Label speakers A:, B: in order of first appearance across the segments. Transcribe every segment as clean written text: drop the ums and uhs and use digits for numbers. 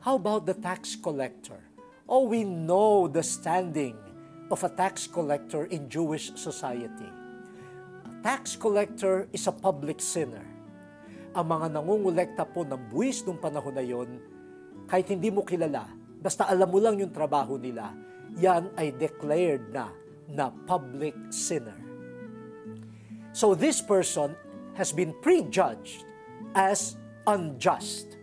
A: How about the tax collector? Oh, we know the standing of a tax collector in Jewish society. A tax collector is a public sinner. Ang mga nangungulekta po ng buwis nung panahon na yon, kahit hindi mo kilala, basta alam mo lang yung trabaho nila, yan ay declared na public sinner. So this person has been prejudged as unjust.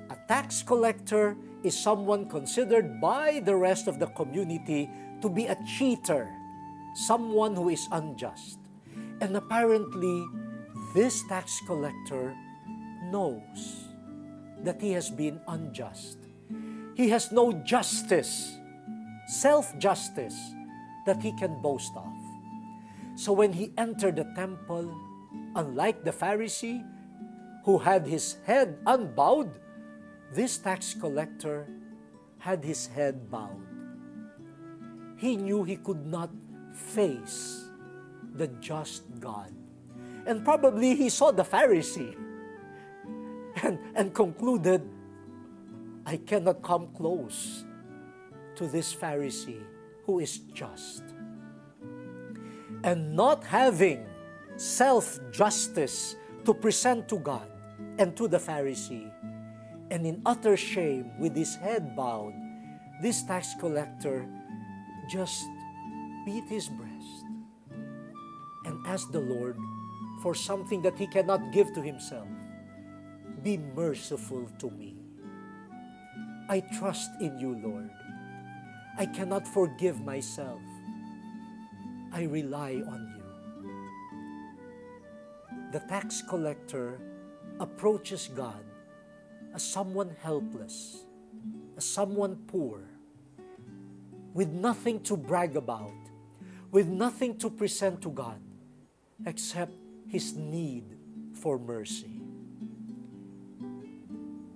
A: A tax collector is someone considered by the rest of the community to be a cheater, someone who is unjust. And apparently, this tax collector knows that he has been unjust. He has no justice, self-justice, that he can boast of. So when he entered the temple, unlike the Pharisee, who had his head unbowed, this tax collector had his head bowed. He knew he could not face the just God. And probably he saw the Pharisee and concluded, I cannot come close to this Pharisee who is just. And not having self-justice to present to God and to the Pharisee, and in utter shame, with his head bowed, this tax collector just beat his breast and asked the Lord for something that he cannot give to himself. Be merciful to me. I trust in you, Lord. I cannot forgive myself. I rely on you. The tax collector approaches God as someone helpless, as someone poor, with nothing to brag about, with nothing to present to God, except his need for mercy.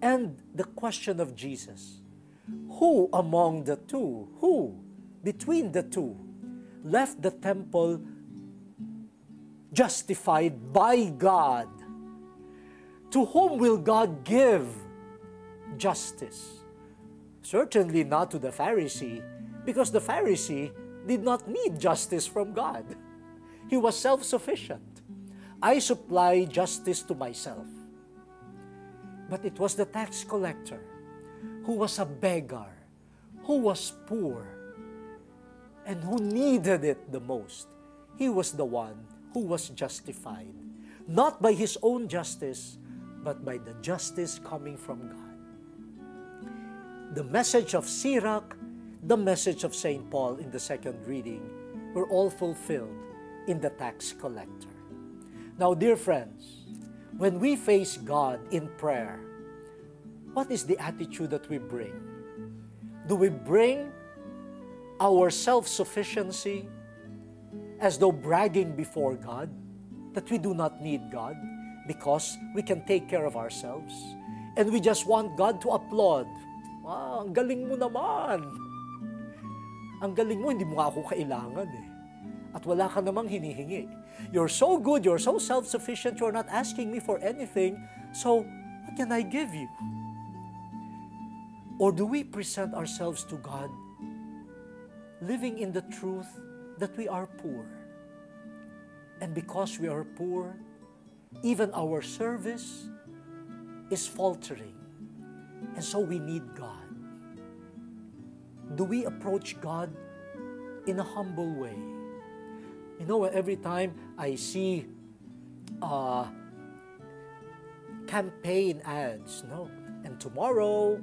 A: And the question of Jesus, who among the two, who between the two, left the temple justified by God? To whom will God give justice? Certainly not to the Pharisee, because the Pharisee did not need justice from God. He was self-sufficient. I supply justice to myself. But it was the tax collector who was a beggar, who was poor, and who needed it the most. He was the one who was justified, not by his own justice, but by the justice coming from God. The message of Sirach, the message of St. Paul in the second reading, were all fulfilled in the tax collector. Now, dear friends, when we face God in prayer, what is the attitude that we bring? Do we bring our self-sufficiency as though bragging before God that we do not need God because we can take care of ourselves, and we just want God to applaud? Wow, ang galing mo naman! Ang galing mo, hindi mo ako kailangan eh. At wala ka namang hinihingi. You're so good, you're so self-sufficient, you're not asking me for anything, so what can I give you? Or do we present ourselves to God living in the truth that we are poor? And because we are poor, even our service is faltering. And so we need God. Do we approach God in a humble way? You know, every time I see campaign ads, no? And tomorrow,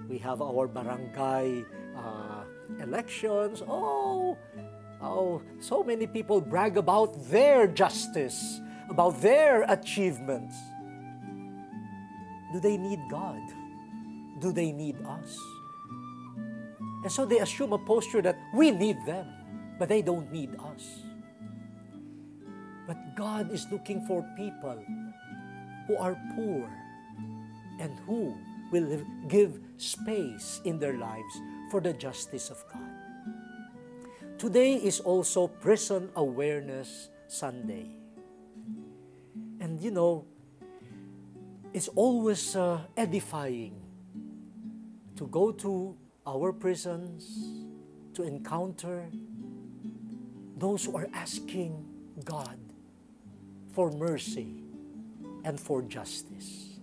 A: we have our barangay elections. Oh, so many people brag about their justice, about their achievements. Do they need God? Do they need us? And so they assume a posture that we need them, but they don't need us. But God is looking for people who are poor and who will give space in their lives for the justice of God. Today is also Prison Awareness Sunday. And you know, it's always edifying to go to our prisons, to encounter those who are asking God for mercy and for justice.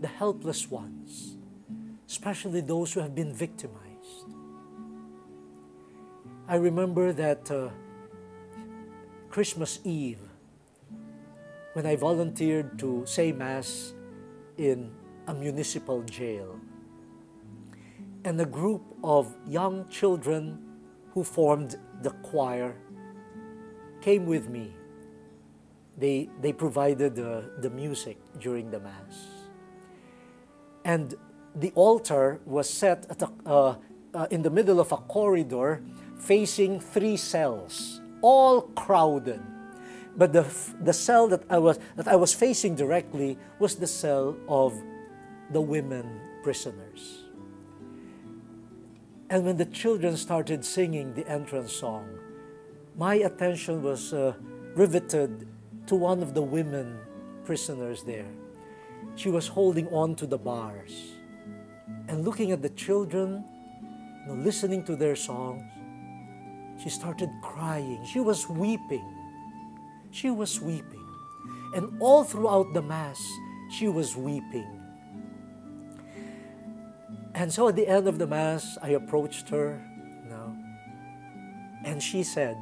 A: The helpless ones, especially those who have been victimized. I remember that Christmas Eve, when I volunteered to say Mass in a municipal jail, and a group of young children who formed the choir came with me. They provided the music during the Mass. And the altar was set at in the middle of a corridor facing 3 cells, all crowded. But the cell that I was facing directly was the cell of the women prisoners. And when the children started singing the entrance song, my attention was riveted to one of the women prisoners there. She was holding on to the bars and looking at the children, listening to their songs. She started crying. She was weeping. She was weeping. And all throughout the Mass, she was weeping. And so at the end of the Mass, I approached her, and she said,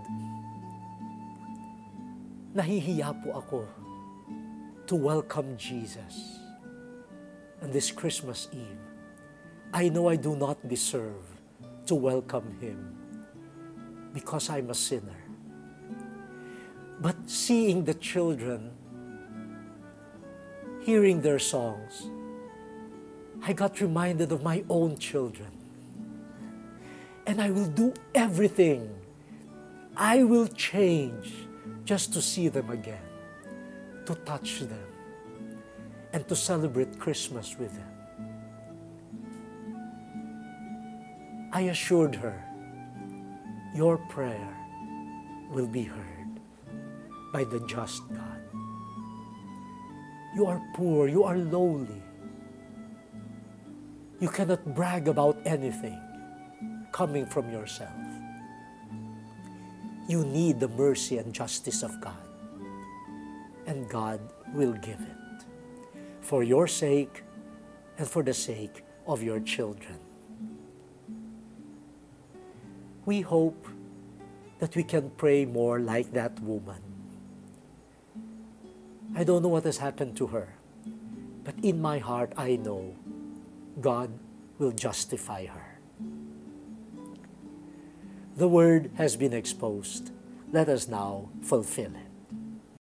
A: "Nahihiya po ako to welcome Jesus on this Christmas Eve. I know I do not deserve to welcome Him because I'm a sinner. But seeing the children, hearing their songs, I got reminded of my own children. And I will do everything. I will change just to see them again, to touch them, and to celebrate Christmas with them." I assured her, "Your prayer will be heard by the just God. You are poor, you are lowly. You cannot brag about anything coming from yourself. You need the mercy and justice of God, and God will give it for your sake and for the sake of your children." We hope that we can pray more like that woman. I don't know what has happened to her, but in my heart I know God will justify her. The word has been exposed. Let us now fulfill it.